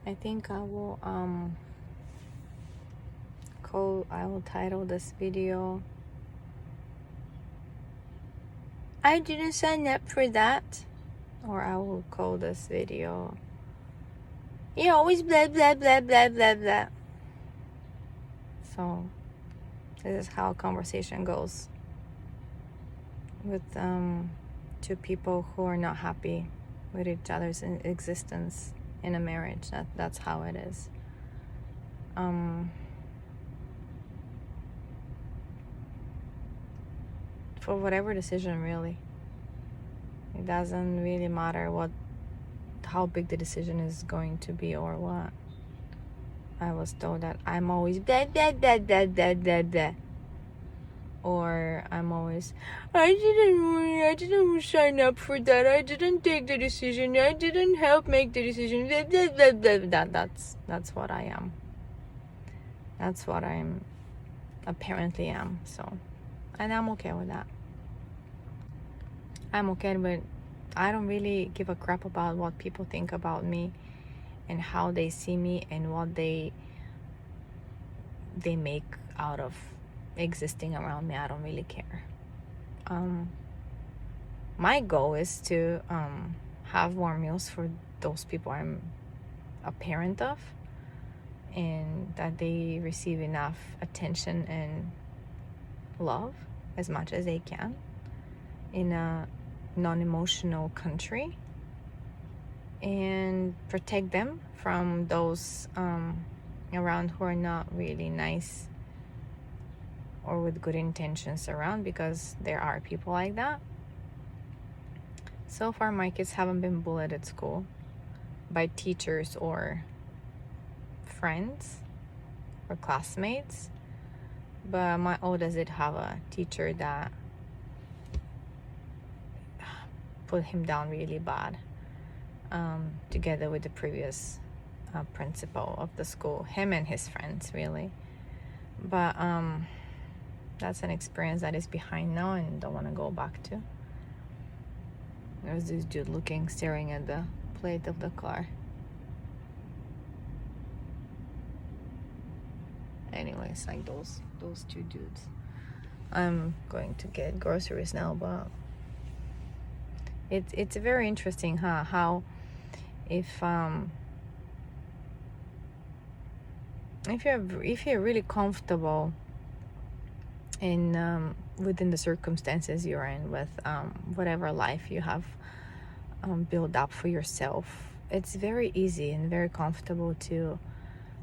I think I will title this video, I didn't sign up for that. Or I will call this video, you always blah blah blah blah blah blah. So this is how conversation goes with two people who are not happy with each other's existence in a marriage. That's how it is. For whatever decision, really, it doesn't really matter how big the decision is going to be or what. I was told that I'm always blah blah blah blah blah blah blah, or I'm always I didn't sign up for that. I didn't take the decision. I didn't help make the decision. Blah blah blah blah. That's what I am. That's what I'm apparently am. So, and I'm okay with that. I'm okay, but I don't really give a crap about what people think about me and how they see me and what they make out of existing around me. I don't really care. My goal is to have warm meals for those people I'm a parent of, and that they receive enough attention and love as much as they can in a non-emotional country, and protect them from those around who are not really nice or with good intentions around, because there are people like that. So far my kids haven't been bullied at school by teachers or friends or classmates, but my oldest did have a teacher that put him down really bad, together with the previous principal of the school, him and his friends, really. But that's an experience that is behind now and don't want to go back to. There's this dude staring at the plate of the car. Anyways, like those two dudes. I'm going to get groceries now, but it's very interesting, huh? How if you're really comfortable in within the circumstances you're in, with whatever life you have built up for yourself, it's very easy and very comfortable to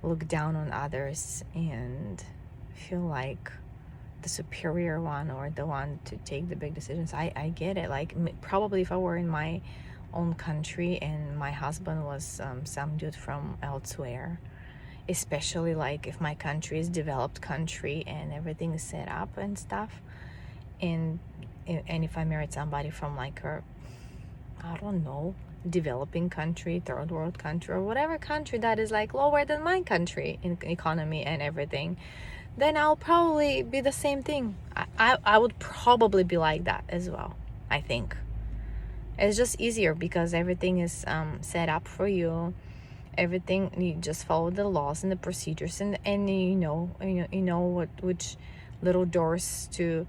look down on others and feel like the superior one or the one to take the big decisions. I get it. Like, probably if I were in my own country and my husband was some dude from elsewhere, especially like if my country is developed country and everything is set up and stuff, and if I married somebody from like I don't know, developing country, third world country, or whatever country that is like lower than my country in economy and everything, then I'll probably be the same thing. I would probably be like that as well. I think it's just easier because everything is set up for you. Everything, you just follow the laws and the procedures, and you know which little doors to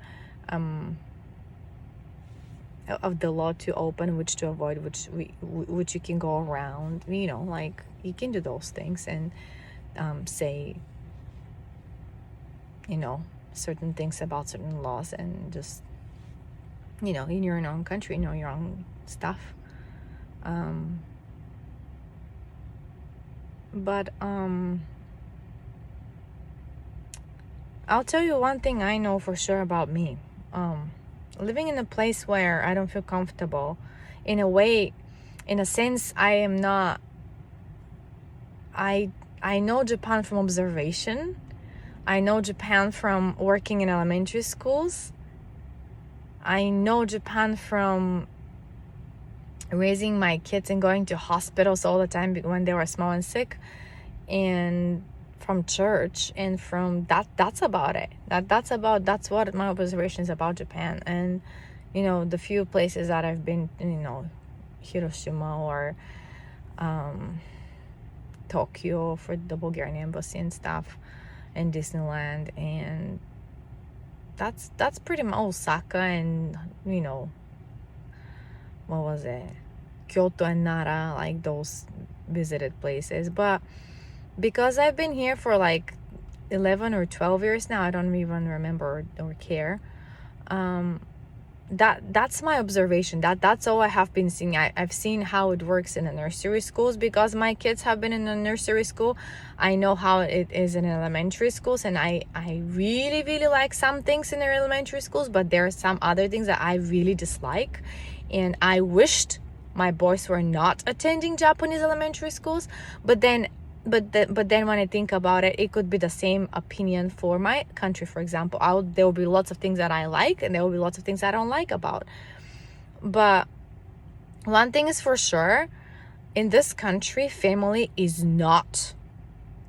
of the law to open, which to avoid, which you can go around. Like, you can do those things and say certain things about certain laws, and just in your own country, your own stuff. But I'll tell you one thing I know for sure about me. Living in a place where I don't feel comfortable, in a sense, I am not. I know Japan from observation. I know Japan from working in elementary schools. I know Japan from raising my kids and going to hospitals all the time when they were small and sick, and from church, and from that's about it. That's what my observation is about Japan. And the few places that I've been, Hiroshima or Tokyo for the Bulgarian embassy and stuff, and Disneyland, and that's pretty much Osaka, and what was it, Kyoto and Nara, like those visited places. But because I've been here for like 11 or 12 years now, I don't even remember or care. That's my observation. That's all I have been seeing. I've seen how it works in the nursery schools, because my kids have been in the nursery school. I know how it is in elementary schools, and I really, really like some things in their elementary schools, but there are some other things that I really dislike, and I wished my boys were not attending Japanese elementary schools. But then when I think about it, it could be the same opinion for my country. For example, there will be lots of things that I like, and there will be lots of things I don't like about. But one thing is for sure, in this country, family is not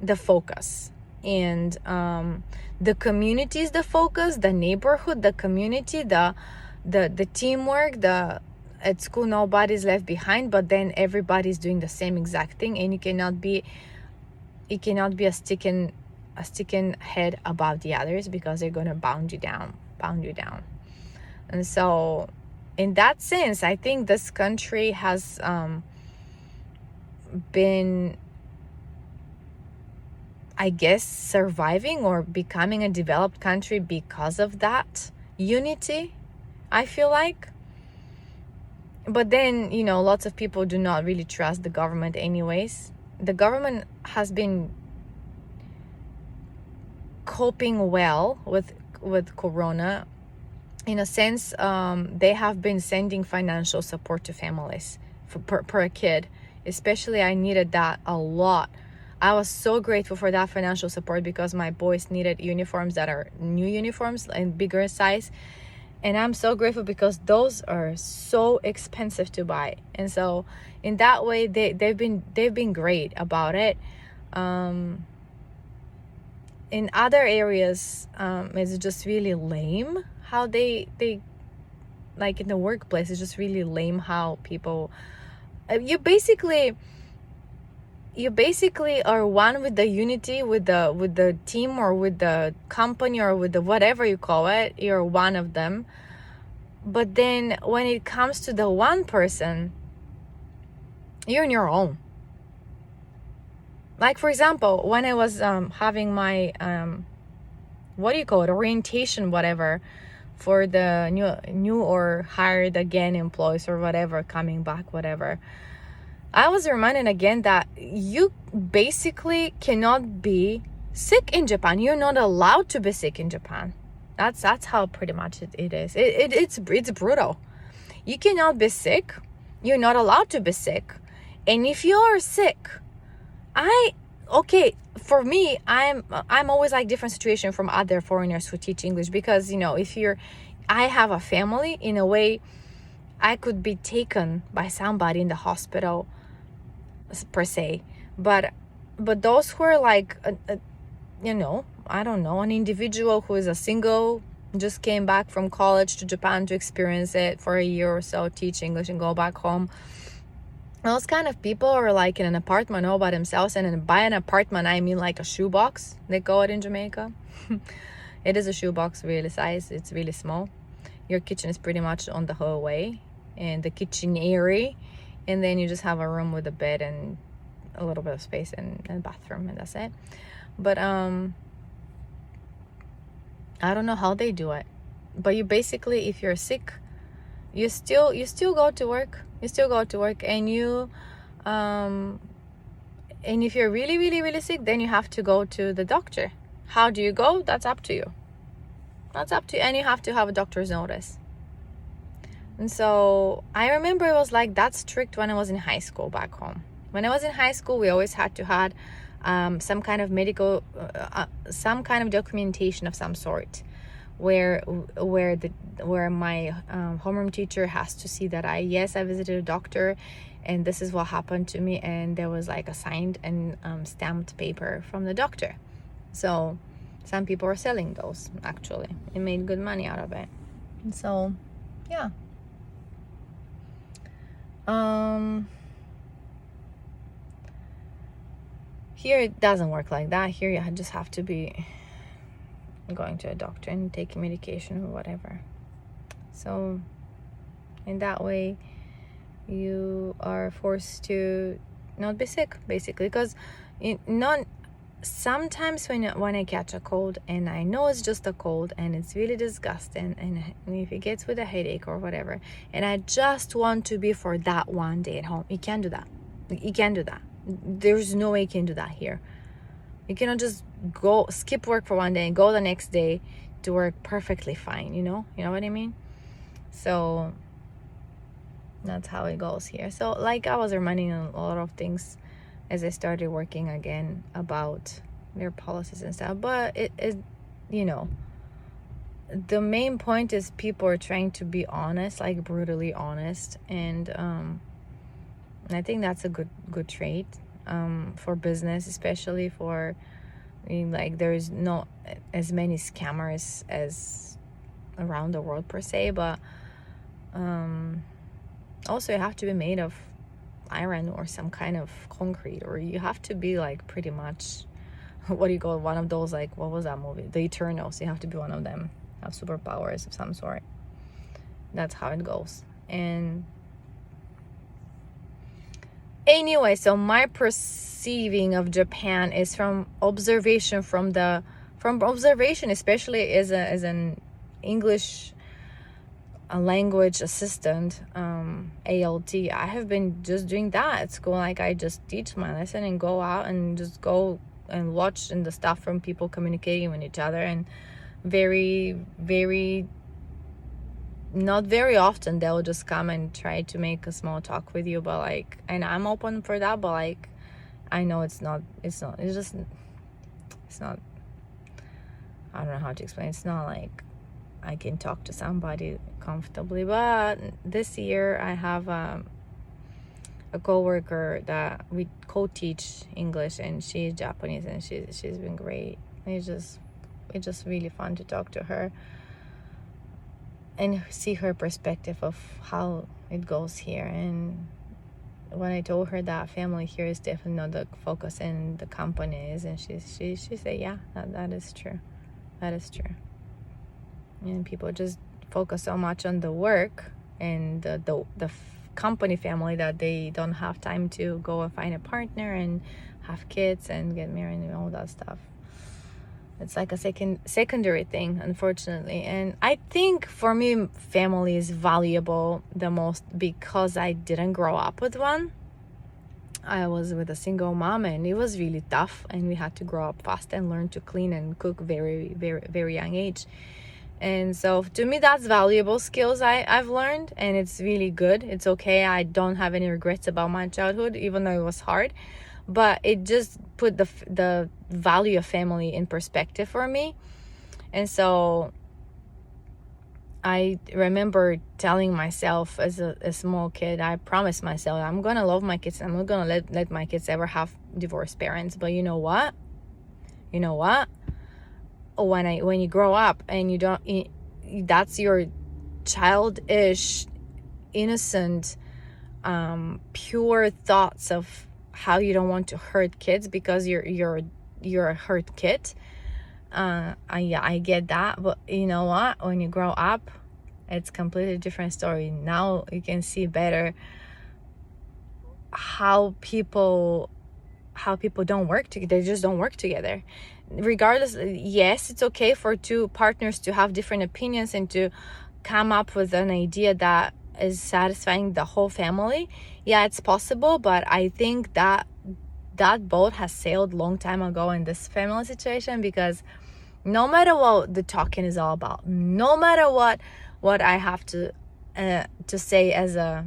the focus, and the community is the focus. The neighborhood, the community, the teamwork, at school nobody's left behind, but then everybody's doing the same exact thing, and you cannot be a sticking head above the others, because they're gonna pound you down. And so in that sense, I think this country has been, I guess, surviving or becoming a developed country because of that unity, I feel like. But then, lots of people do not really trust the government anyways. The government has been coping well with Corona. In a sense, they have been sending financial support to families per kid. Especially, I needed that a lot. I was so grateful for that financial support, because my boys needed uniforms that are new uniforms and bigger size. And I'm so grateful, because those are so expensive to buy. And so in that way, they've been great about it. In other areas, it's just really lame how they like in the workplace. It's just really lame how people, you basically are one with the unity, with the team, or with the company, or with the whatever you call it. You're one of them. But then when it comes to the one person, you're on your own. Like, for example, when I was having my what do you call it, orientation, whatever, for the new or hired again employees or whatever, coming back, whatever, I was reminded again that you basically cannot be sick in Japan. You're not allowed to be sick in Japan. That's how pretty much it is. It's brutal. You cannot be sick. You're not allowed to be sick. And if you are sick, for me, I'm always like different situation from other foreigners who teach English, because I have a family. In a way, I could be taken by somebody in the hospital per se, but those who are like I don't know, an individual who is a single, just came back from college to Japan to experience it for a year or so, teach English and go back home. Those kind of people are like in an apartment all by themselves. And by an apartment, I mean like a shoebox, they call it in Jamaica. It is a shoebox, really size. It's really small. Your kitchen is pretty much on the hallway and the kitchen area, and then you just have a room with a bed and a little bit of space and a bathroom, and that's it. But I don't know how they do it. But you basically, if you're sick, you still go to work. And and if you're really, really, really sick, then you have to go to the doctor. How do you go? That's up to you. And you have to have a doctor's notice. And so I remember it was like that strict when I was in high school back home. When I was in high school, we always had to have some kind of medical, some kind of documentation of some sort, where my homeroom teacher has to see that I visited a doctor, and this is what happened to me, and there was like a signed and stamped paper from the doctor. So some people were selling those, actually. It made good money out of it. And so yeah. Here it doesn't work like that. Here you just have to be going to a doctor and taking medication or whatever. So in that way you are forced to not be sick, basically, because sometimes when I catch a cold and I know it's just a cold and it's really disgusting, and if it gets with a headache or whatever, and I just want to be for that one day at home, you can't do that. You can't do that. There's no way you can do that here. You cannot just go skip work for one day and go the next day to work perfectly fine, you know what I mean? So that's how it goes here. So like I was reminding a lot of things as I started working again about their policies and stuff, but it the main point is people are trying to be honest, like brutally honest, and I think that's a good trait for business, especially for, like, there's not as many scammers as around the world per se, but also you have to be made of iron or some kind of concrete, or you have to be like pretty much what do you call one of those, like, what was that movie, The Eternals? You have to be one of them, have superpowers of some sort. That's how it goes. And anyway, so my perceiving of Japan is from observation, especially as an English language assistant, ALT. I have been just doing that at school. Like, I just teach my lesson and go out and just go and watch and the stuff from people communicating with each other, and very, very not very often they'll just come and try to make a small talk with you, but like, and I'm open for that, but like, I know it's not I don't know how to explain. It's not like I can talk to somebody comfortably. But this year I have a coworker that we co-teach English, and she's Japanese, and she's been great. It's just really fun to talk to her and see her perspective of how it goes here. And when I told her that family here is definitely not the focus in the company is, and she said, yeah, that is true. That is true. And people just focus so much on the work and the company family that they don't have time to go and find a partner and have kids and get married and all that stuff. It's like a secondary thing, unfortunately. And I think for me, family is valuable the most because I didn't grow up with one. I was with a single mom, and it was really tough, and we had to grow up fast and learn to clean and cook very, very, very young age. And so to me, that's valuable skills I've learned, and it's really good. It's okay. I don't have any regrets about my childhood, even though it was hard. But it just put the value of family in perspective for me. And so I remember telling myself as a small kid, I promised myself I'm gonna love my kids. I'm not gonna let my kids ever have divorced parents. But you know what? When you grow up and you don't, that's your childish, innocent, pure thoughts of how you don't want to hurt kids because you're a hurt kid. I get that, but you know what? When you grow up, it's completely different story. Now you can see better how people don't work together. They just don't work together. Regardless, yes, it's okay for two partners to have different opinions and to come up with an idea that is satisfying the whole family. Yeah, it's possible, but I think that boat has sailed long time ago in this family situation, because no matter what the talking is all about, no matter what I have to say as a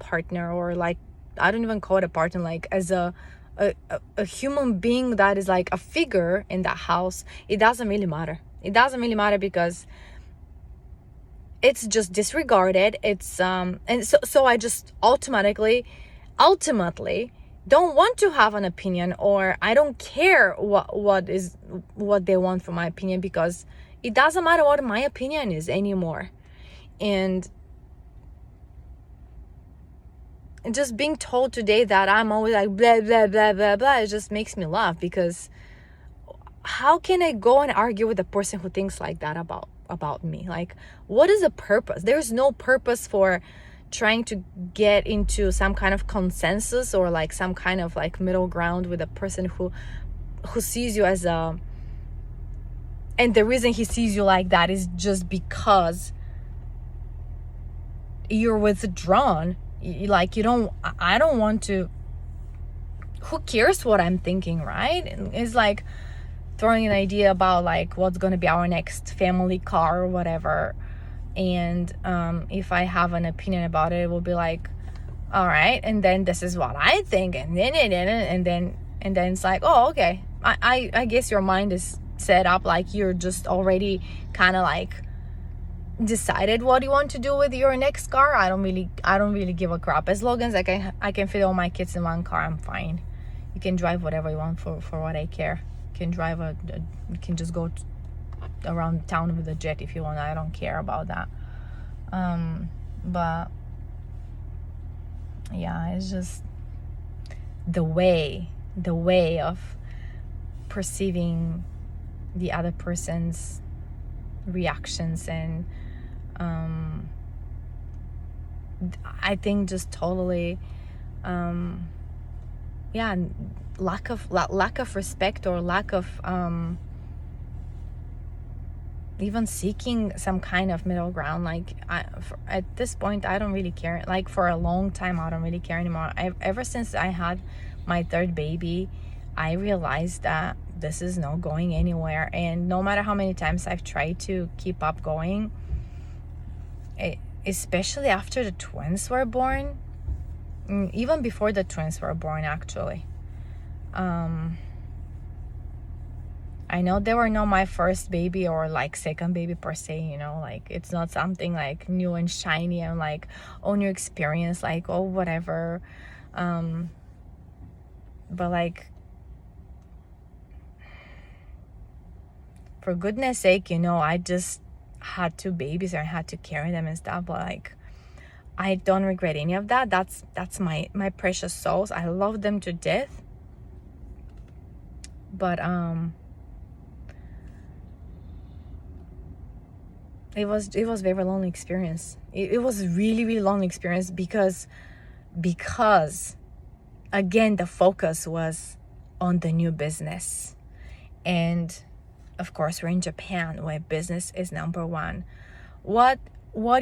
partner, or like, I don't even call it a partner, like as a human being that is like a figure in that house, it doesn't really matter. It doesn't really matter because it's just disregarded. It's and so I just ultimately don't want to have an opinion, or I don't care what they want from my opinion, because it doesn't matter what my opinion is anymore. And just being told today that I'm always like blah blah blah blah blah, it just makes me laugh, because how can I go and argue with a person who thinks like that about me? Like, what is the purpose? There's no purpose for trying to get into some kind of consensus or like some kind of like middle ground with a person who sees you as a, and the reason he sees you like that is just because you're withdrawn. Like, I don't want to, who cares what I'm thinking, right? It's like throwing an idea about like what's going to be our next family car or whatever, and if I have an opinion about it, it will be like, all right, and then this is what I think, and then it's like, oh, okay, I guess your mind is set up like you're just already kind of like decided what you want to do with your next car. I don't really give a crap. As long as I can fit all my kids in one car, I'm fine. You can drive whatever you want for what I care. You can drive you can just go around town with a jet if you want. I don't care about that. But yeah, it's just the way of perceiving the other person's reactions, and I think just totally lack of respect, or lack of even seeking some kind of middle ground. Like, at this point, I don't really care. Like, for a long time, I don't really care anymore. Ever since I had my third baby, I realized that this is not going anywhere, and no matter how many times I've tried to keep up going, especially after the twins were born, even before the twins were born, actually. I know they were not my first baby or like second baby per se, you know, like it's not something like new and shiny and like, oh, new experience, like, oh, whatever. But like, for goodness sake, you know, I just had two babies and I had to carry them and stuff, but like, I don't regret any of that. That's my precious souls. I love them to death. But it was very lonely experience. It was really, really lonely experience because again, the focus was on the new business. And of course, we're in Japan, where business is number one. What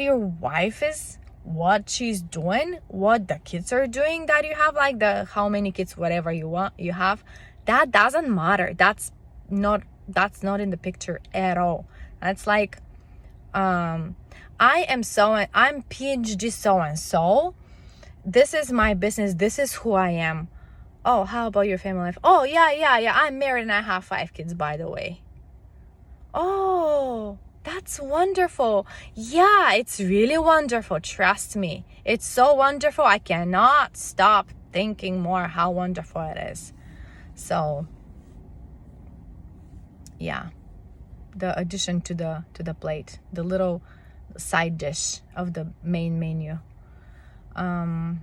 your wife is, what she's doing, what the kids are doing that you have, like the how many kids, whatever you have, that doesn't matter. That's not in the picture at all. That's like, I'm PhD so and so. This is my business. This is who I am. Oh, how about your family life? Oh, yeah. I'm married and I have 5 kids, by the way. Oh, that's wonderful. Yeah, it's really wonderful. Trust me. It's so wonderful. I cannot stop thinking more how wonderful it is. So, yeah. The addition to the plate, the little side dish of the main menu. Yeah,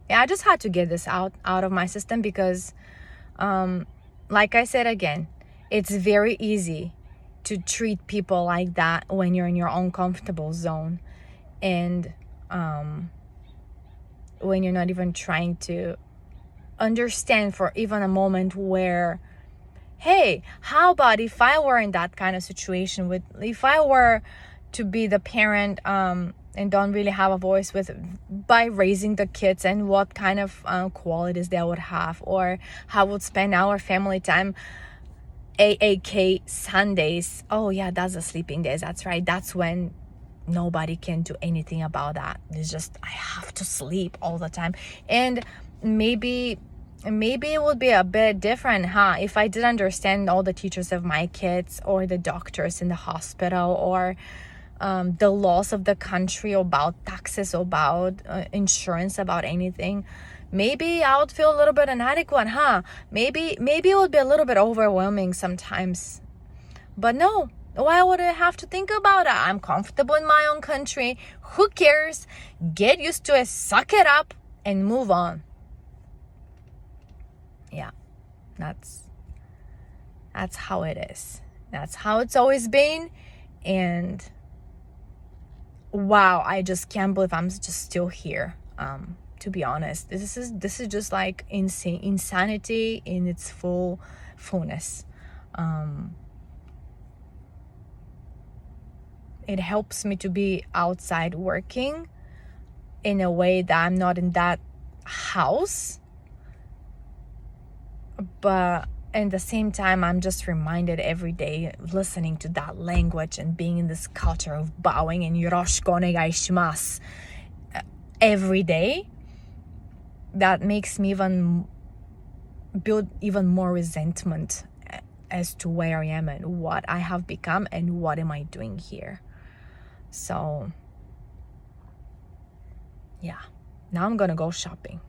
I just had to get this out of my system because, like I said again, it's very easy to treat people like that when you're in your own comfortable zone, and when you're not even trying to understand for even a moment where, hey, how about if I were in that kind of situation, if I were to be the parent and don't really have a voice by raising the kids, and what kind of qualities they would have, or how would spend our family time, AAK Sundays. Oh yeah, that's the sleeping days. That's right. That's when nobody can do anything about that. It's just, I have to sleep all the time. And maybe it would be a bit different, if I did understand all the teachers of my kids, or the doctors in the hospital, or the laws of the country about taxes, about insurance, about anything. Maybe I would feel a little bit inadequate, maybe it would be a little bit overwhelming sometimes. But no, Why would I have to think about it? I'm comfortable in my own country. Who cares? Get used to it, suck it up, and move on. Yeah, that's how it is. That's how it's always been. And wow, I just can't believe I'm just still here. To be honest, this is just like insanity in its fullness. It helps me to be outside working in a way that I'm not in that house, but at the same time I'm just reminded every day, listening to that language and being in this culture of bowing and yoroshiku onegai shimasu every day, that makes me build even more resentment as to where I am and what I have become and what am I doing here. So yeah, now I'm gonna go shopping.